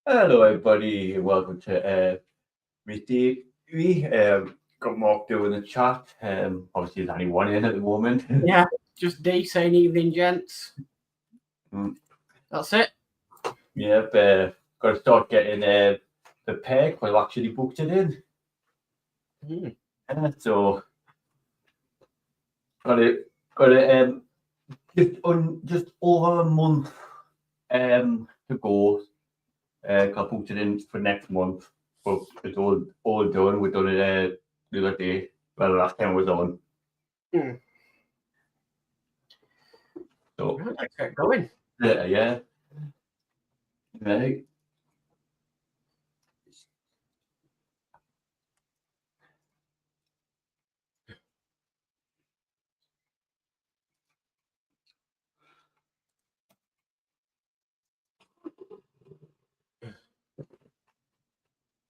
Hello, everybody. Welcome to Meet TV. Got Mark doing the chat. Obviously, there's only one in at the moment. Yeah, just D saying evening, gents. Mm. That's it. Yep. Got to start getting the peg. I've actually booked it in. Mm. So got it. Just over a month to go. Got booked it in for next month, but it's all done. We done it the other day. Well, last time was on. Mm. So Right, let's get going. yeah. Right.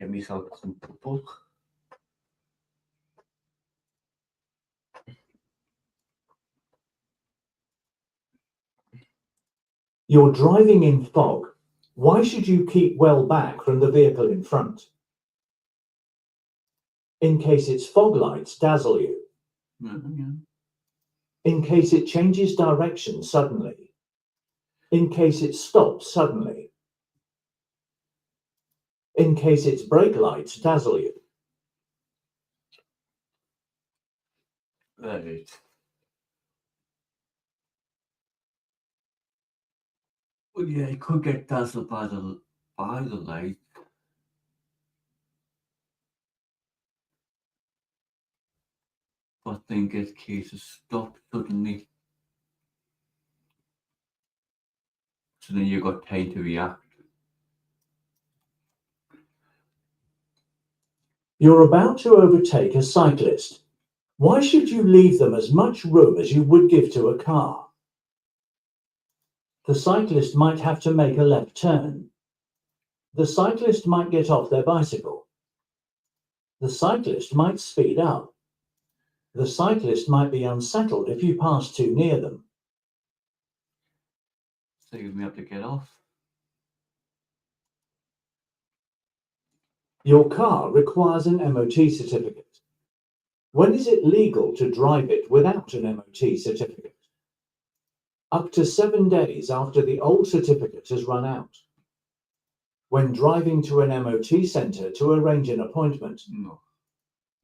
Get myself some purple. You're driving in fog. Why should you keep well back from the vehicle in front? In case its fog lights dazzle you. Mm-hmm. In case it changes direction suddenly. In case it stops suddenly. In case its brake lights dazzle you. Right. Well, yeah, it could get dazzled by the light. But then get cases stop suddenly. So then you got time to react. You're about to overtake a cyclist. Why should you leave them as much room as you would give to a car? The cyclist might have to make a left turn. The cyclist might get off their bicycle. The cyclist might speed up. The cyclist might be unsettled if you pass too near them. So you may have to get off. Your car requires an MOT certificate. When is it legal to drive it without an MOT certificate? Up to 7 days after the old certificate has run out. When driving to an MOT centre to arrange an appointment. No.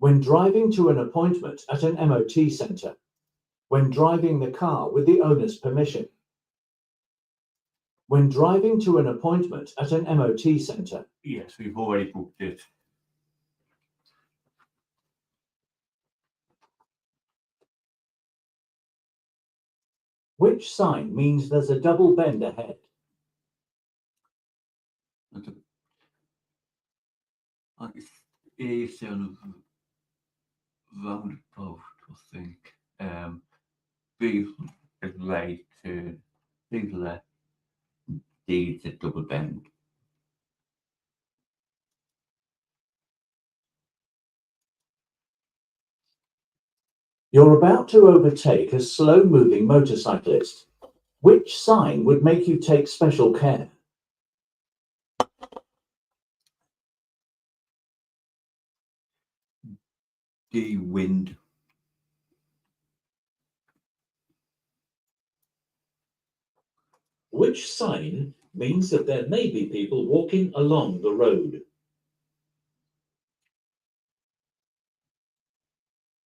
When driving to an appointment at an MOT centre. When driving the car with the owner's permission. When driving to an appointment at an MOT centre. Yes, we've already booked it. Which sign means there's a double bend ahead? It's a roundabout, I think. B is right turn. Big left. D is a double bend. You're about to overtake a slow-moving motorcyclist. Which sign would make you take special care? D, wind. Which sign means that there may be people walking along the road?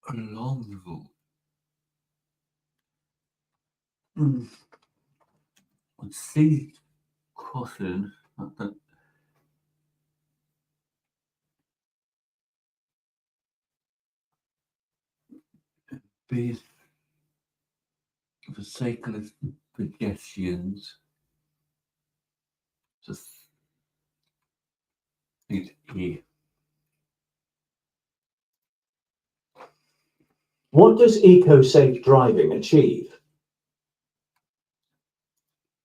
Along the road. Mm. Let's see. Crossing. B for cyclist pedestrians. Just it's E. What does eco-safe driving achieve?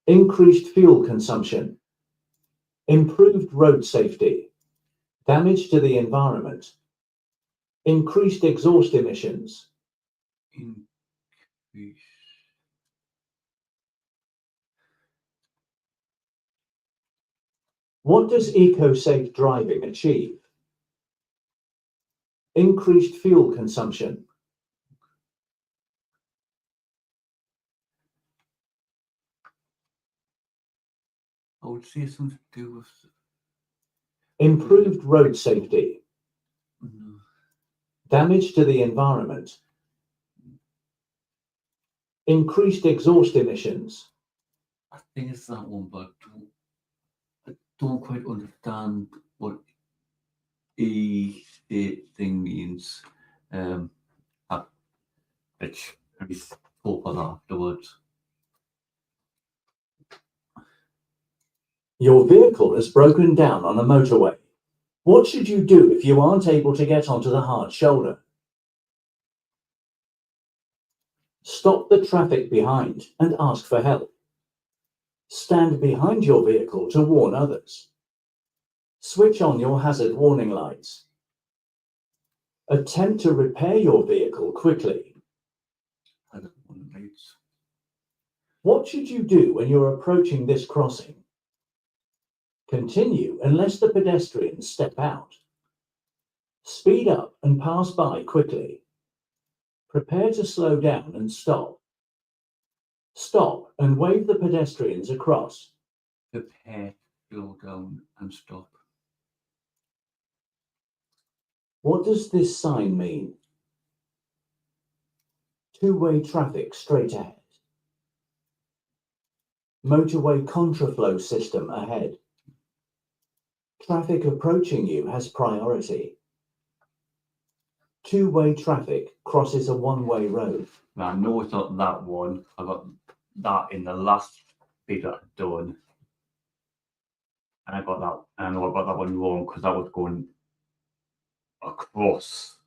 Increased fuel consumption, improved road safety, damage to the environment, increased exhaust emissions. Increase. What does eco-safe driving achieve? Increased fuel consumption. I would say something to do with Improved road safety. no, Damage to the environment. Increased exhaust emissions. I think it's that one, but I don't quite understand what E state thing means. Which we talk about afterwards. Your vehicle has broken down on a motorway. What should you do if you aren't able to get onto the hard shoulder? Stop the traffic behind and ask for help. Stand behind your vehicle to warn others. Switch on your hazard warning lights. Attempt to repair your vehicle quickly. Hazard warning lights. What should you do when you're approaching this crossing? Continue unless the pedestrians step out. Speed up and pass by quickly. Prepare to slow down and stop. Stop and wave the pedestrians across. Prepare, slow down and stop. What does this sign mean? Two-way traffic straight ahead. Motorway contraflow system ahead. Traffic approaching you has priority. Two-way traffic crosses a one-way road. Now I know it's not that one. I got that in the last bit that I've done. And I got that, and I know I got that one wrong because I was going across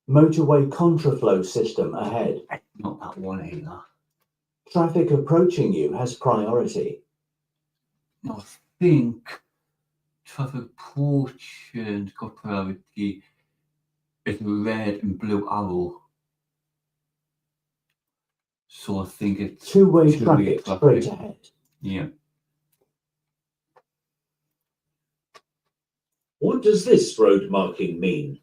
Motorway contraflow system ahead. not that one either. Traffic approaching you has priority. I think traffic approaching got priority. It's red and blue arrow. So I think it's Two-way two-way traffic straight ahead. Yeah. What does this road marking mean?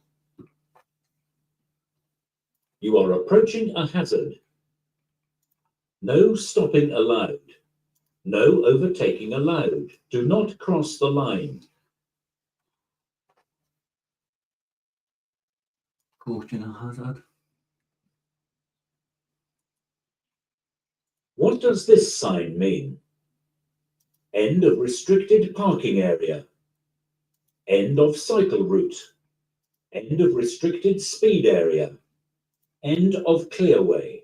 You are approaching a hazard. No stopping allowed. No overtaking allowed. Do not cross the line. Approaching a hazard. What does this sign mean? End of restricted parking area. End of cycle route. End of restricted speed area. End of clearway.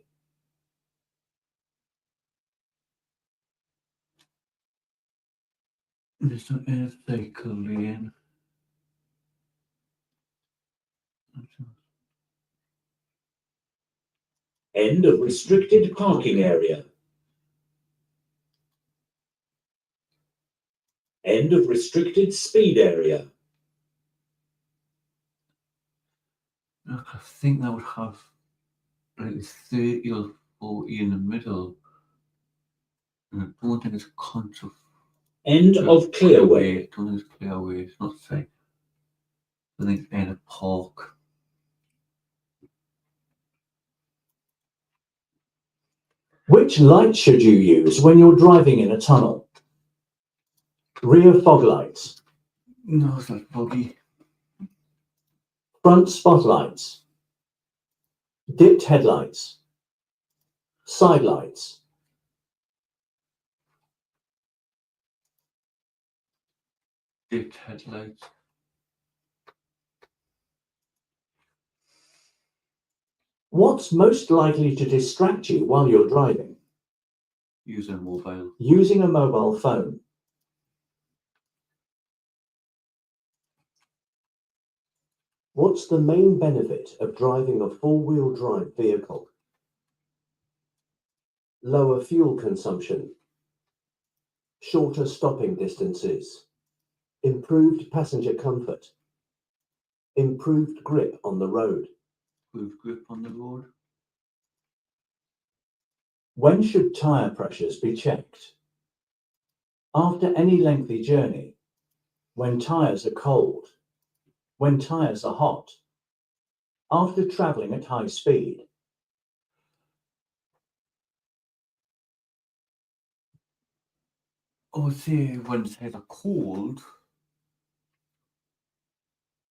There's an cycle lane. End of restricted parking area. End of restricted speed area. Look, I think that would have like 30 or 40 in the middle. And I don't think it's contra. End of clearway. I don't think it's clearway. It's not safe. I think it's end of park. Which light should you use when you're driving in a tunnel? Rear fog lights. No, it's not foggy. Front spotlights. Dipped headlights. Side lights. Dipped headlights. What's most likely to distract you while you're driving? Using mobile. Using a mobile phone. What's the main benefit of driving a four-wheel drive vehicle? Lower fuel consumption. Shorter stopping distances. Improved passenger comfort. Improved grip on the road. With grip on the road. When should tyre pressures be checked? After any lengthy journey, when tyres are cold, when tyres are hot, after travelling at high speed. I would say when the tyres are cold,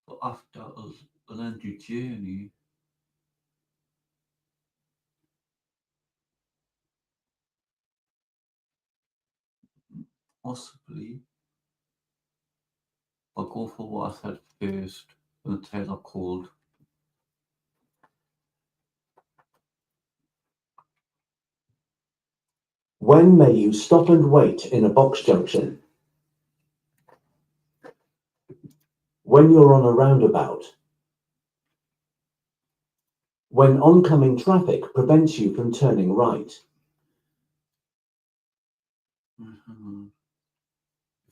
but after a lengthy journey. Possibly. I'll go for what I said first, when the tyres are cold. When may you stop and wait in a box junction? When you're on a roundabout. When oncoming traffic prevents you from turning right.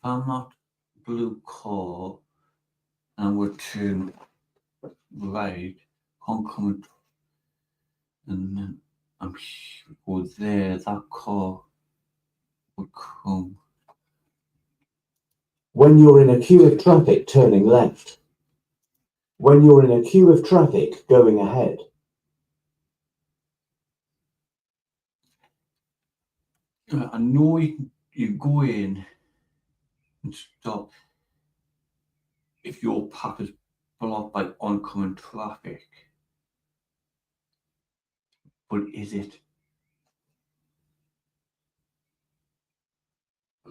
If I'm not blue car and we're turn right, oncoming, and then I'm go there, that car would come. When you're in a queue of traffic turning left. When you're in a queue of traffic going ahead. I know you go in and stop if your path is blocked by oncoming traffic. But is it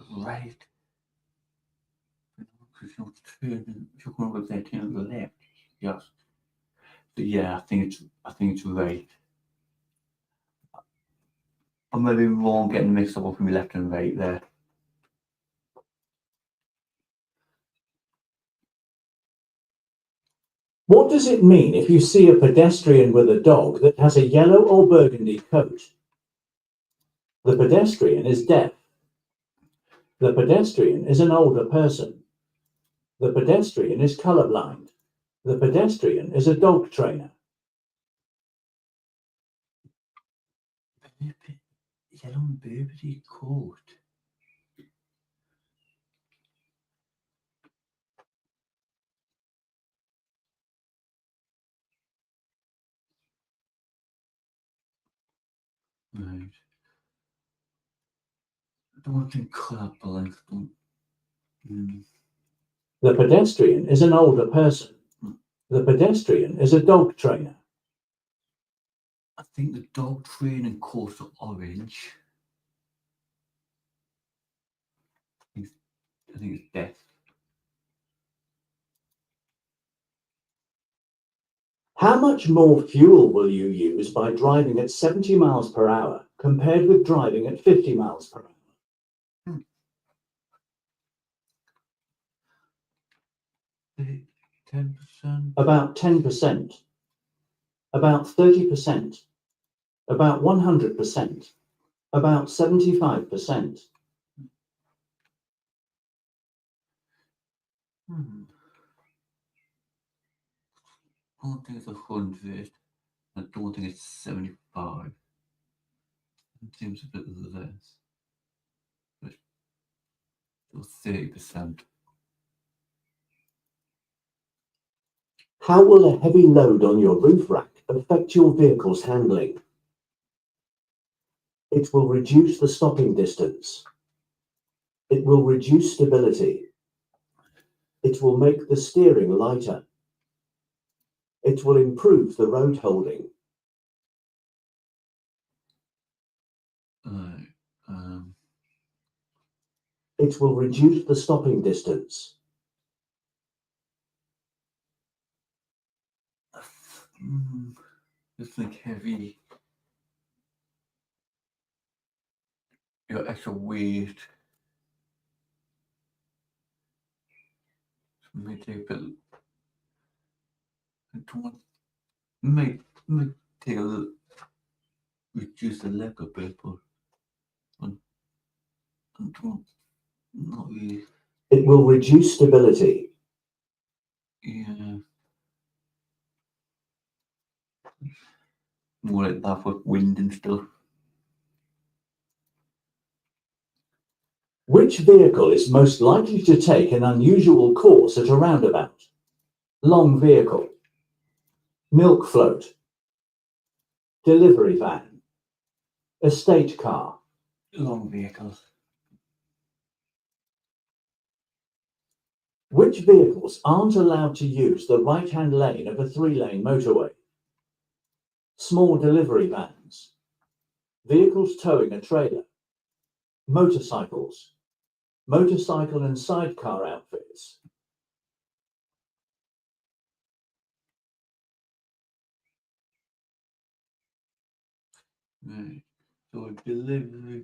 right? Because you're turning, if you're going over there, turning to the left, yes. But yeah, I think it's right. I'm maybe wrong getting mixed up between left and right there. What does it mean if you see a pedestrian with a dog that has a yellow or burgundy coat? The pedestrian is deaf. The pedestrian is an older person. The pedestrian is colorblind. The pedestrian is a dog trainer. Yellow and burgundy coat. Right. I don't think colorblind. The pedestrian is an older person. The pedestrian is a dog trainer. I think the dog training coats are orange. I think it's death. How much more fuel will you use by driving at 70 miles per hour compared with driving at 50 miles per hour? 10%. About 10%. About 30%. About 100%. About 75%. I don't think it's 100. I don't think it's 75. It seems a bit less. But still 30%. How will a heavy load on your roof rack affect your vehicle's handling? It will reduce the stopping distance. It will reduce stability. It will make the steering lighter. It will improve the road holding. It will reduce the stopping distance. Just think heavy. Your extra weight. May take a bit. May take a little. Reduce the leg a bit, but not really. It will reduce stability. Yeah. More like that with wind and stuff. Which vehicle is most likely to take an unusual course at a roundabout? Long vehicle, milk float, delivery van, estate car. Long vehicles. Which vehicles aren't allowed to use the right-hand lane of a 3-lane motorway? Small delivery vans, vehicles towing a trailer, motorcycles, motorcycle and sidecar outfits. Right. So delivery.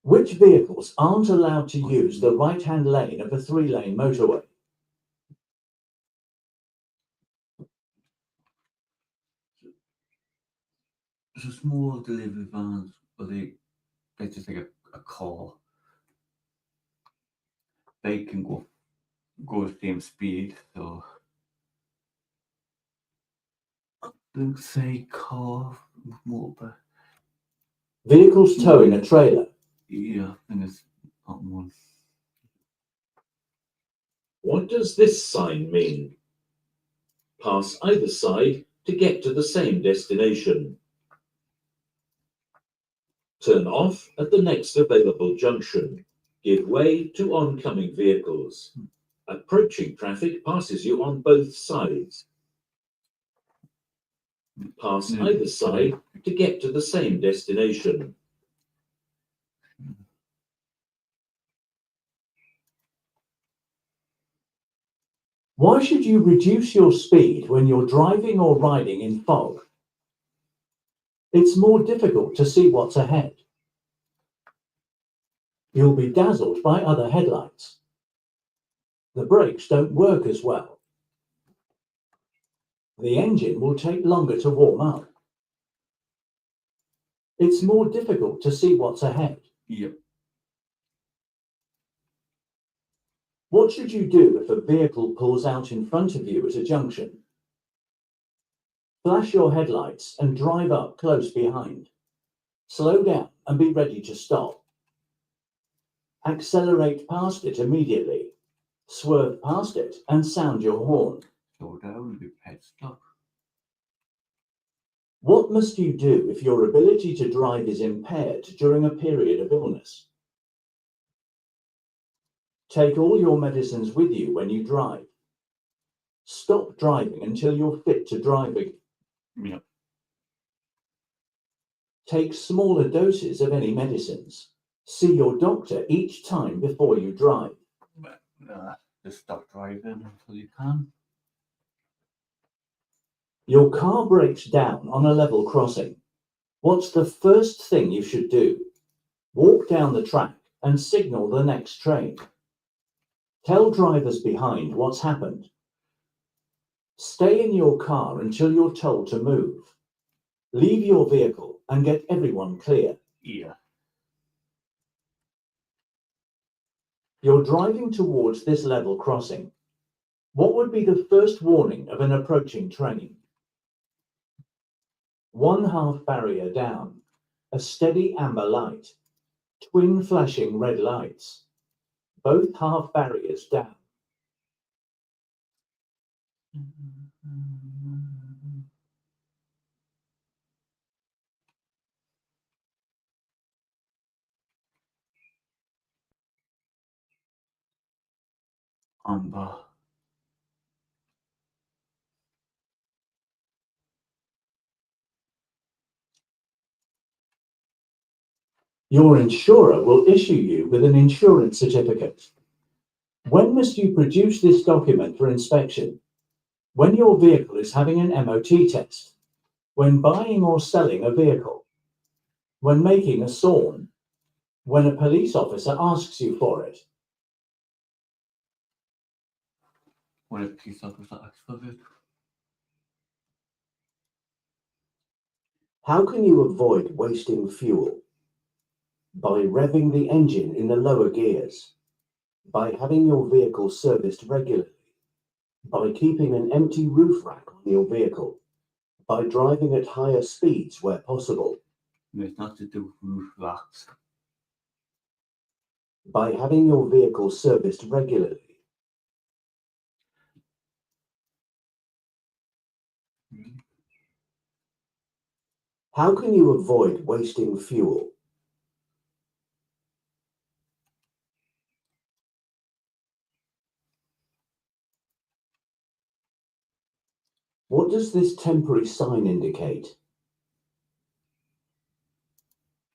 Which vehicles aren't allowed to use the right-hand lane of a 3-lane motorway? So small delivery vans, but they just like a car. They can go the same speed, so don't say car, motorbike. Vehicles towing a trailer. Yeah, I think it's that one. What does this sign mean? Pass either side to get to the same destination. Turn off at the next available junction. Give way to oncoming vehicles. Approaching traffic passes you on both sides. Pass either side to get to the same destination. Why should you reduce your speed when you're driving or riding in fog? It's more difficult to see what's ahead. You'll be dazzled by other headlights. The brakes don't work as well. The engine will take longer to warm up. It's more difficult to see what's ahead. Yep. What should you do if a vehicle pulls out in front of you at a junction? Flash your headlights and drive up close behind. Slow down and be ready to stop. Accelerate past it immediately. Swerve past it and sound your horn. Slow down, be pet stop. What must you do if your ability to drive is impaired during a period of illness? Take all your medicines with you when you drive. Stop driving until you're fit to drive again. Yep. Take smaller doses of any medicines. See your doctor each time before you drive. But, just stop driving until you can. Your car breaks down on a level crossing. What's the first thing you should do? Walk down the track and signal the next train. Tell drivers behind what's happened. Stay in your car until you're told to move. Leave your vehicle and get everyone clear. Yeah. You're driving towards this level crossing. What would be the first warning of an approaching train? 1/2 barrier down, a steady amber light, twin flashing red lights, both half barriers down. Amber. Your insurer will issue you with an insurance certificate. When must you produce this document for inspection? When your vehicle is having an MOT test, when buying or selling a vehicle, when making a SORN, when a police officer asks you for it. When a police officer asks for it. How can you avoid wasting fuel? By revving the engine in the lower gears, by having your vehicle serviced regularly, by keeping an empty roof rack on your vehicle, By driving at higher speeds where possible. And it's not to do with roof racks. By having your vehicle serviced regularly. How can you avoid wasting fuel? What does this temporary sign indicate?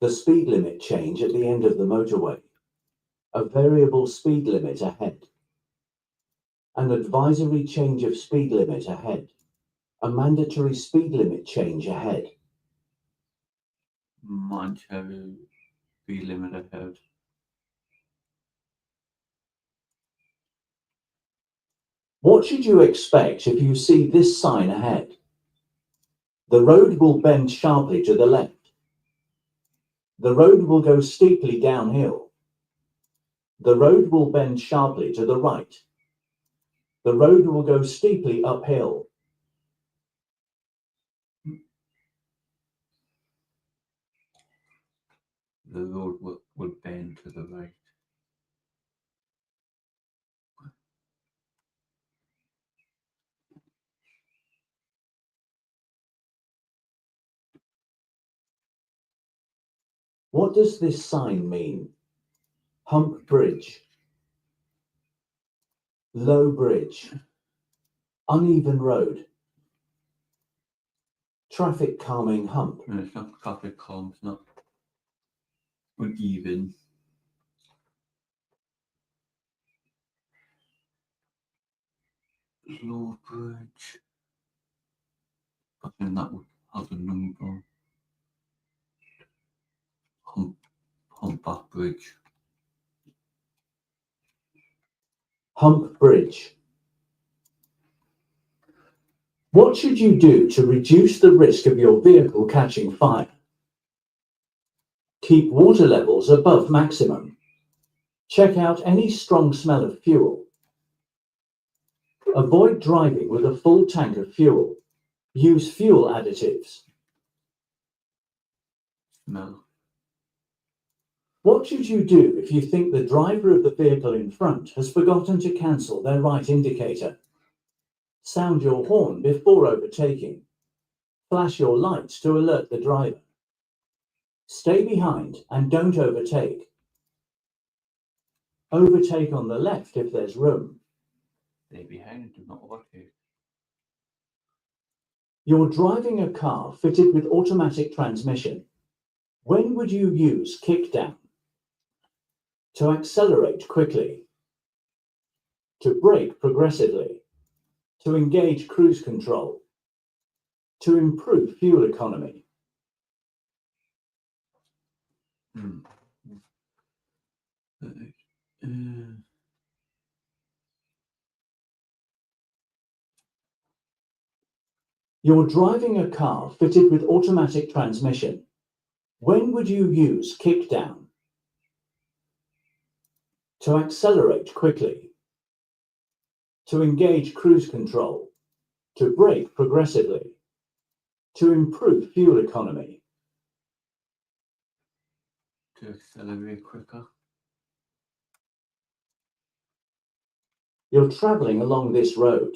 The speed limit change at the end of the motorway. A variable speed limit ahead. An advisory change of speed limit ahead. A mandatory speed limit change ahead. Mandatory speed limit ahead. What should you expect if you see this sign ahead? The road will bend sharply to the left. The road will go steeply downhill. The road will bend sharply to the right. The road will go steeply uphill. The road will bend to the right. What does this sign mean? Hump bridge. Low bridge. Uneven road. Traffic calming hump. And it's not traffic calm, it's not uneven. Low bridge. I think that would have a number. Humpback bridge. Hump bridge. What should you do to reduce the risk of your vehicle catching fire? Keep water levels above maximum. Check out any strong smell of fuel. Avoid driving with a full tank of fuel. Use fuel additives. Smell. What should you do if you think the driver of the vehicle in front has forgotten to cancel their right indicator? Sound your horn before overtaking. Flash your lights to alert the driver. Stay behind and don't overtake. Overtake on the left if there's room. Stay behind and do not overtake. You're driving a car fitted with automatic transmission. When would you use kickdown? To accelerate quickly. To brake progressively. To engage cruise control. To improve fuel economy. You're driving a car fitted with automatic transmission. When would you use kickdown? To accelerate quickly. To engage cruise control. To brake progressively. To improve fuel economy. To accelerate quicker. You're travelling along this road.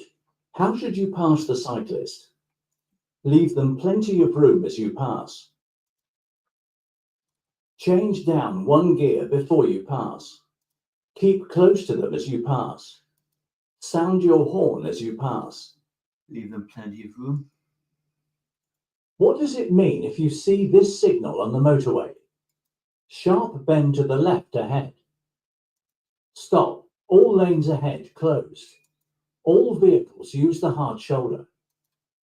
How should you pass the cyclist? Leave them plenty of room as you pass. Change down one gear before you pass. Keep close to them as you pass. Sound your horn as you pass. Leave them plenty of room. What does it mean if you see this signal on the motorway? Sharp bend to the left ahead. Stop. All lanes ahead closed. All vehicles use the hard shoulder.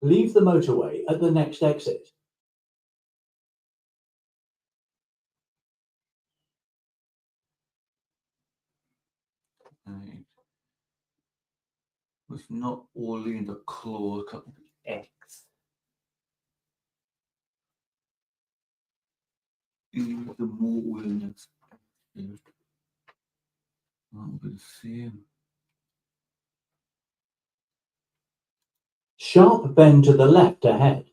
Leave the motorway at the next exit. Right. It's not only in the close X. Use the motorway next. That'll be the same. Sharp bend to the left ahead.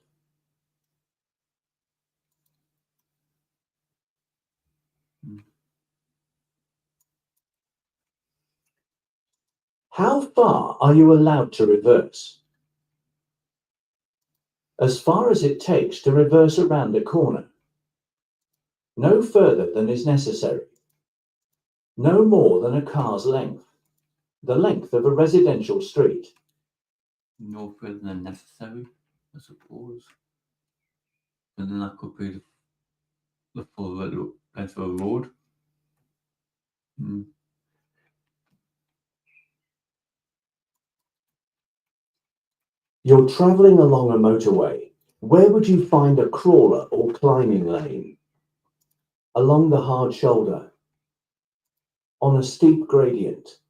How far are you allowed to reverse? As far as it takes to reverse around a corner. No further than is necessary. No more than a car's length. The length of a residential street. No further than necessary, I suppose. And then that could be the full length of a road. You're travelling along a motorway. Where would you find a crawler or climbing lane? Along the hard shoulder. On a steep gradient.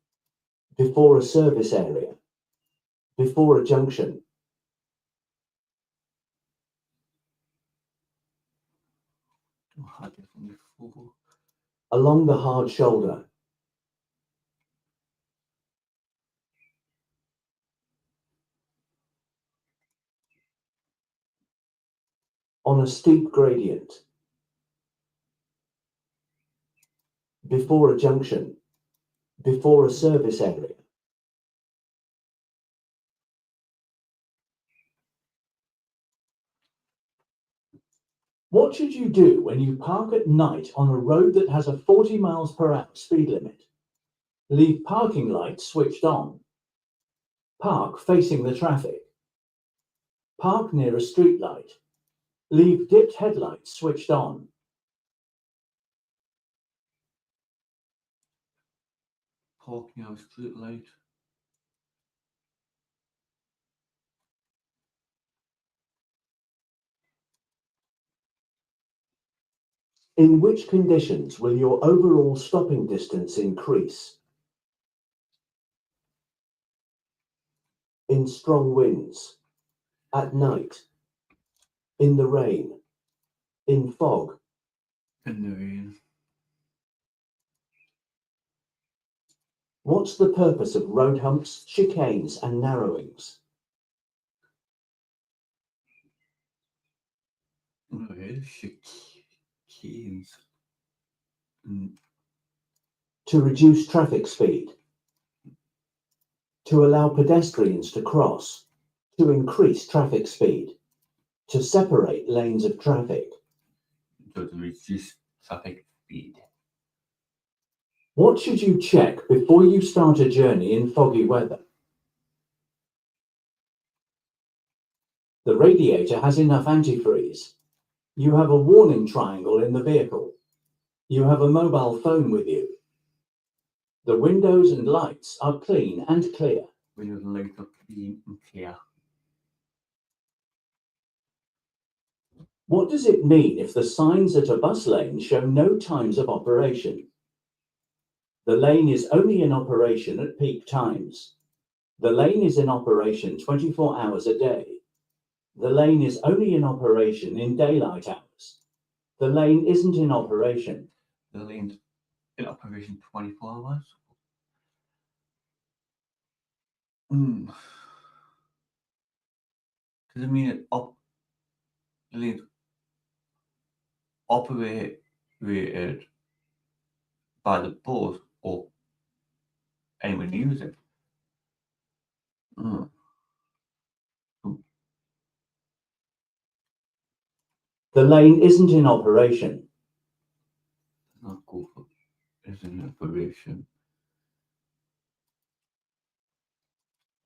Before a service area. Before a junction. Along the hard shoulder. On a steep gradient. Before a junction. Before a service area. What should you do when you park at night on a road that has a 40 miles per hour speed limit? Leave parking lights switched on. Park facing the traffic. Park near a street light. Leave dipped headlights switched on. Parking on a street light. In which conditions will your overall stopping distance increase? In strong winds, at night, in the rain, in fog. In the rain. What's the purpose of road humps, chicanes and narrowings? Chicanes. To reduce traffic speed. To allow pedestrians to cross. To increase traffic speed. To separate lanes of traffic. To reduce traffic speed. What should you check before you start a journey in foggy weather? The radiator has enough antifreeze. You have a warning triangle in the vehicle. You have a mobile phone with you. The windows and lights are clean and clear. Windows and lights are clean and clear. What does it mean if the signs at a bus lane show no times of operation? The lane is only in operation at peak times. The lane is in operation 24 hours a day. The lane is only in operation in daylight hours. The lane isn't in operation. The lane's in operation 24 hours. Does it mean the lane's operated by the post or anyone use it? The lane isn't in operation. Not go for is in operation.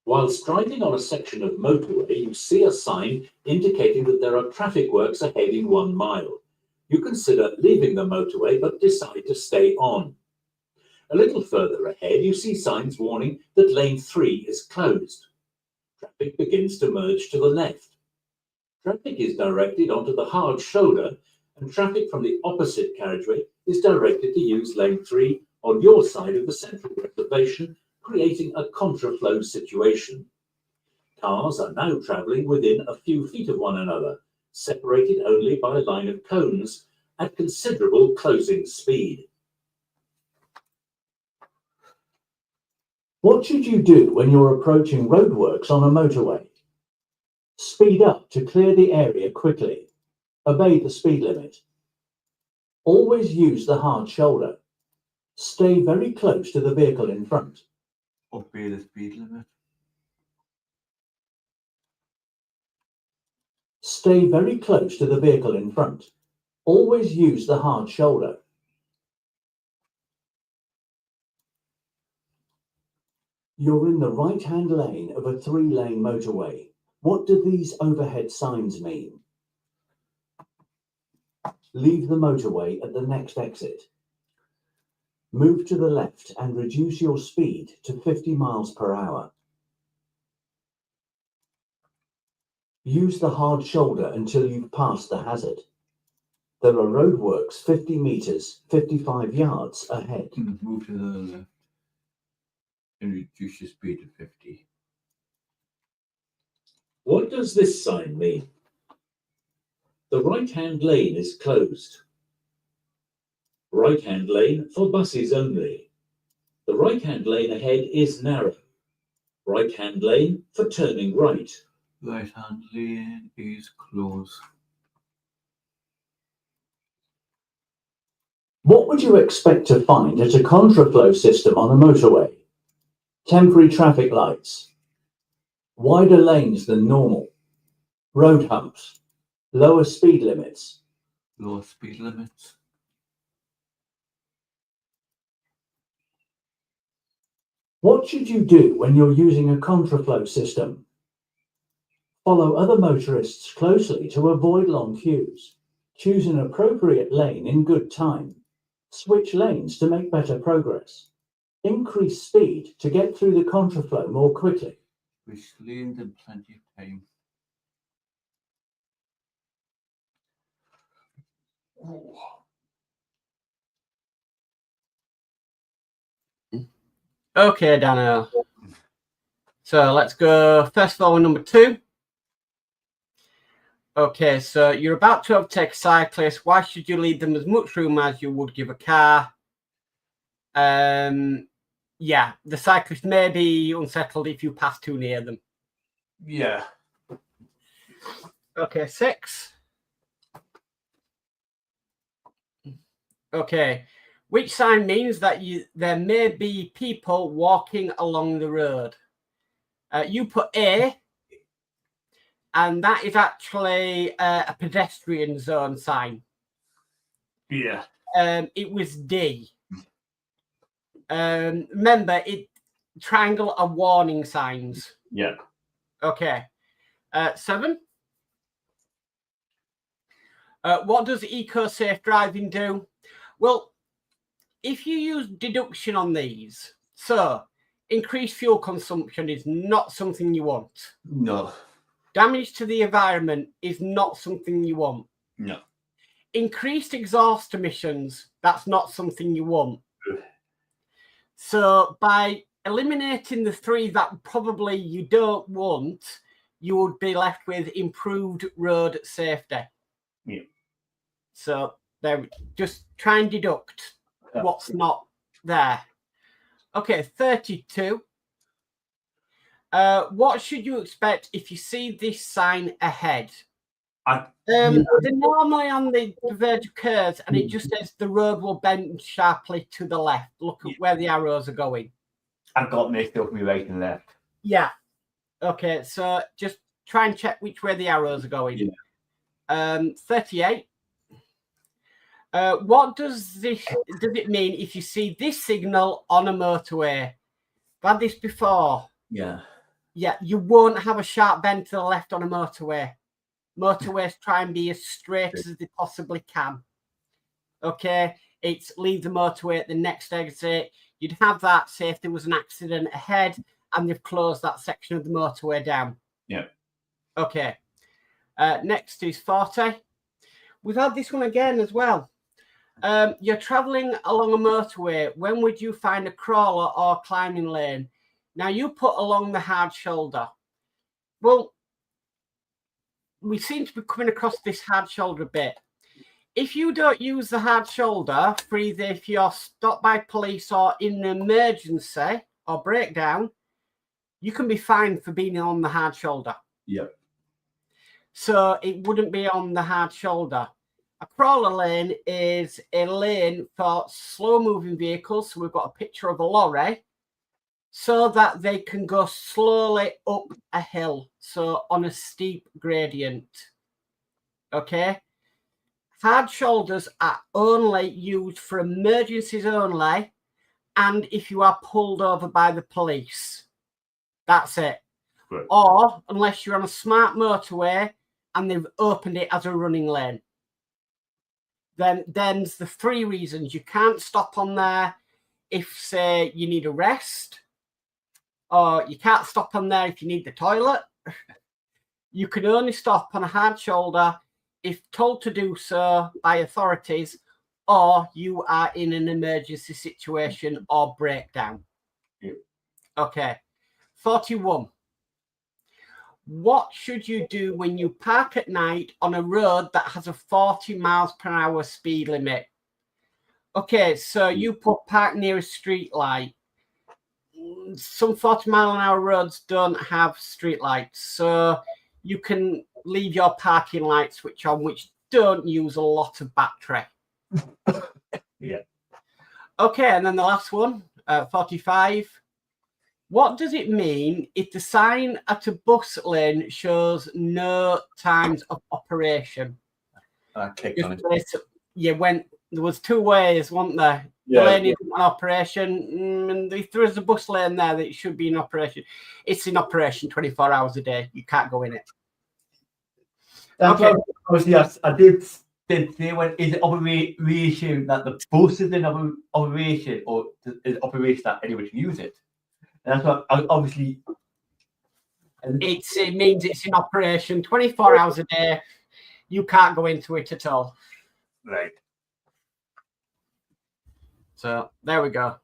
Whilst driving on a section of motorway, you see a sign indicating that there are traffic works ahead in 1 mile. You consider leaving the motorway but decide to stay on. A little further ahead, you see signs warning that lane 3 is closed. Traffic begins to merge to the left. Traffic is directed onto the hard shoulder, and traffic from the opposite carriageway is directed to use lane 3 on your side of the central reservation, creating a contraflow situation. Cars are now travelling within a few feet of one another, separated only by a line of cones at considerable closing speed. What should you do when you're approaching roadworks on a motorway? Speed up to clear the area quickly. Obey the speed limit. Always use the hard shoulder. Stay very close to the vehicle in front. Obey the speed limit. Stay very close to the vehicle in front. Always use the hard shoulder. You're in the right-hand lane of a 3-lane motorway. What do these overhead signs mean? Leave the motorway at the next exit. Move to the left and reduce your speed to 50 miles per hour. Use the hard shoulder until you've passed the hazard. There are roadworks 50 meters, 55 yards ahead. Move to the left and reduce your speed to 50. What does this sign mean? The right-hand lane is closed. Right-hand lane for buses only. The right-hand lane ahead is narrow. Right-hand lane for turning right. Right-hand lane is closed. What would you expect to find at a contraflow system on a motorway? Temporary traffic lights, wider lanes than normal, road humps, lower speed limits. Lower speed limits. What should you do when you're using a contraflow system? Follow other motorists closely to avoid long queues. Choose an appropriate lane in good time. Switch lanes to make better progress. Increase speed to get through the contraflow more quickly. Which lanes in plenty of time. Okay, Dano. So let's go first of all with number 2. Okay, so you're about to overtake a cyclist. Why should you leave them as much room as you would give a car? Yeah, the cyclist may be unsettled if you pass too near them. Yeah. Okay, 6. Okay, which sign means that there may be people walking along the road? You put A, and that is actually a pedestrian zone sign. Yeah. It was D. Remember, triangle are warning signs. Yeah. Okay. 7. What does eco-safe driving do? Well, if you use deduction on these, so increased fuel consumption is not something you want. No. Damage to the environment is not something you want. No. Increased exhaust emissions, that's not something you want. So by eliminating the 3 that probably you don't want, you would be left with improved road safety. Yeah. So there, just try and deduct what's not there. Okay, 32. What should you expect if you see this sign ahead? They're normally on the verge of curves, and it just says the road will bend sharply to the left. Look at where the arrows are going. I've got mixed up my right and left. Yeah. Okay, so just try and check which way the arrows are going. Yeah. 38. What does it mean if you see this signal on a motorway? I've had this before. Yeah. Yeah, you won't have a sharp bend to the left on a motorway. Motorways try and be as straight as they possibly can. Okay, it's leave the motorway at the next exit. You'd have that, say if there was an accident ahead and they've closed that section of the motorway down. Yeah. Okay. Next is 40. We've had this one again as well. You're traveling along a motorway. When would you find a crawler or climbing lane? Now you put along the hard shoulder. Well, we seem to be coming across this hard shoulder bit. If you don't use the hard shoulder for either if you're stopped by police or in an emergency or breakdown, you can be fined for being on the hard shoulder. Yep. So it wouldn't be on the hard shoulder. A crawler lane is a lane for slow moving vehicles. So we've got a picture of a lorry. so that they can go slowly up a hill, so on a steep gradient. Okay? Hard shoulders are only used for emergencies only, and if you are pulled over by the police. That's it. Right. Or unless you're on a smart motorway and they've opened it as a running lane. Then's the 3 reasons you can't stop on there if, say, you need a rest, or you can't stop on there if you need the toilet. You can only stop on a hard shoulder if told to do so by authorities, or you are in an emergency situation or breakdown. Yep. Okay. 41. What should you do when you park at night on a road that has a 40 miles per hour speed limit? Okay, so you park near a street light. Some 40 mile an hour roads don't have street lights, so you can leave your parking light switch on, which don't use a lot of battery. Yeah. Okay, and then the last one, 45. What does it mean if the sign at a bus lane shows no times of operation? I clicked on it. You went, there was 2 ways, weren't there? Yeah. The lane isn't in operation, and if there is a bus lane there that it should be in operation, it's in operation 24 hours a day. You can't go in it. That's Okay. what obviously I did say, when is it operation that the bus is in operation, or is it operation that anyone can use it? And that's what obviously. It means it's in operation 24 hours a day. You can't go into it at all. Right. So there we go.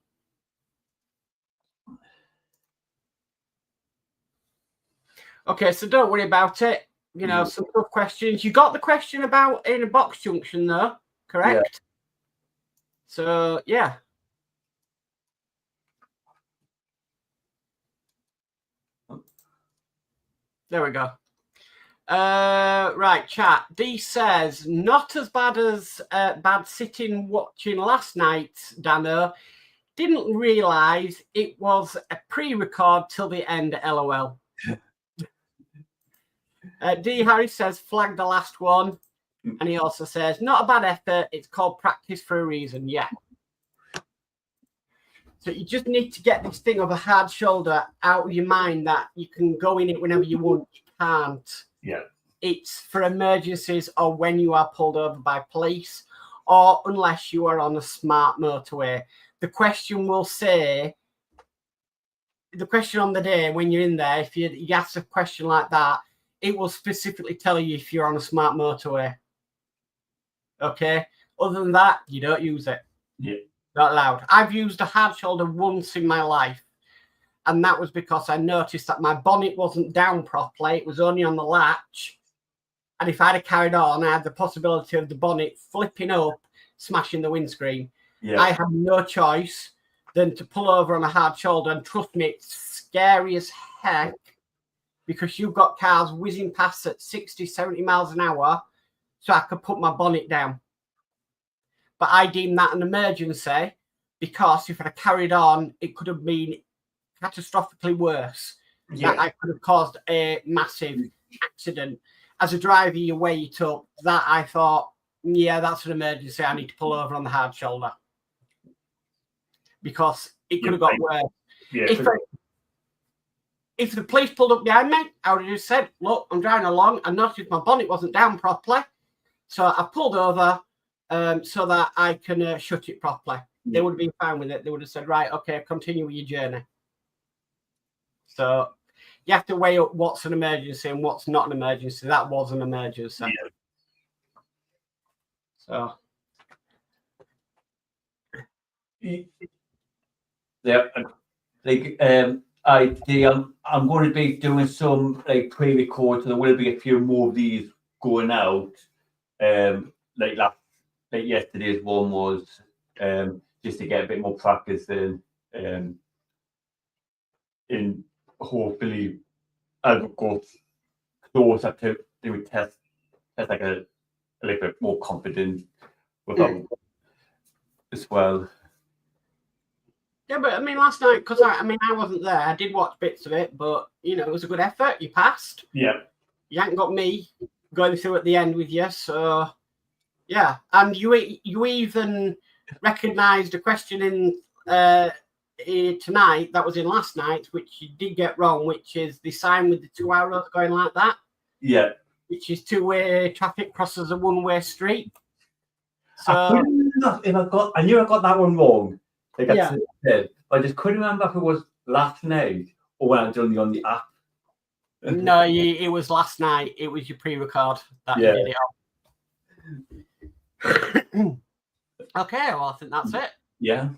Okay, so don't worry about it. You know, some tough questions. You got the question about in a box junction, though, correct? Yeah. So yeah. There we go. Right, chat. D says, not as bad as bad sitting watching last night, Dano. Didn't realise it was a pre-record till the end, LOL. D Harris says, flag the last one. And he also says, not a bad effort. It's called practice for a reason. Yeah. So you just need to get this thing of a hard shoulder out of your mind that you can go in it whenever you want. You can't. Yeah. It's for emergencies or when you are pulled over by police, or unless you are on a smart motorway. The question will say, the question on the day when you're in there, if you ask a question like that, it will specifically tell you if you're on a smart motorway. Okay? Other than that, you don't use it. Yeah. Not allowed. I've used a hard shoulder once in my life, and that was because I noticed that my bonnet wasn't down properly. It was only on the latch. And if I'd have carried on, I had the possibility of the bonnet flipping up, smashing the windscreen. Yeah. I had no choice than to pull over on a hard shoulder, and trust me, it's scary as heck because you've got cars whizzing past at 60, 70 miles an hour, so I could put my bonnet down. But I deemed that an emergency because if I carried on, it could have been catastrophically worse. Yeah. That I could have caused a massive accident. As a driver, you weigh it up. That I thought, yeah, that's an emergency. I need to pull over on the hard shoulder because it could have got worse. Yeah. If the police pulled up behind me, I would have just said, look, I'm driving along. I noticed my bonnet wasn't down properly. So I pulled over so that I can shut it properly. They would have been fine with it. They would have said, right, okay, continue with your journey. So you have to weigh up what's an emergency and what's not an emergency. That was an emergency. Yeah. So. Yeah. Like I'm going to be doing some like pre-record, so there will be a few more of these going out. Like yesterday's one was just to get a bit more practice in hopefully I'll go closer to do a test like a little bit more confident without as well. Yeah, but I mean, last night, because I wasn't there. I did watch bits of it, but you know, it was a good effort. You passed. Yeah. You ain't got me going through at the end with you, so yeah. And you even recognised a question in tonight that was in last night, which you did get wrong, which is the sign with the 2 arrows going like that. Yeah. Which is two-way traffic crosses a one-way street. So I knew I got that one wrong. Yeah. I just couldn't remember if it was last night or when I done it on the app. no, it was last night. It was your pre-record that Yeah. you did it on. Okay, well, I think that's it. Yeah.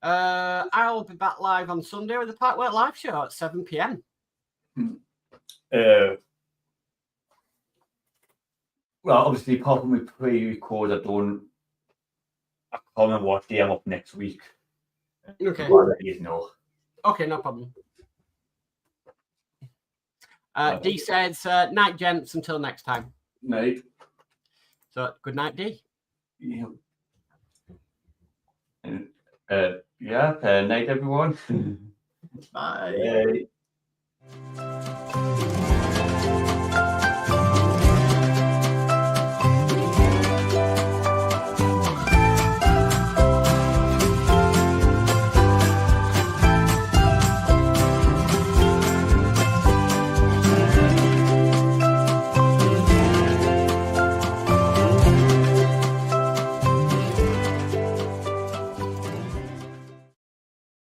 I'll be back live on Sunday with the Parkwork live show at 7 p.m. Well, obviously, apart from my pre-record, I can't remember what day I'm up next week. Okay. Well, I'll let you know. Okay, no problem. D says, night, gents, until next time. Night. So, good night, D. Yeah. Night, everyone. Bye. Bye.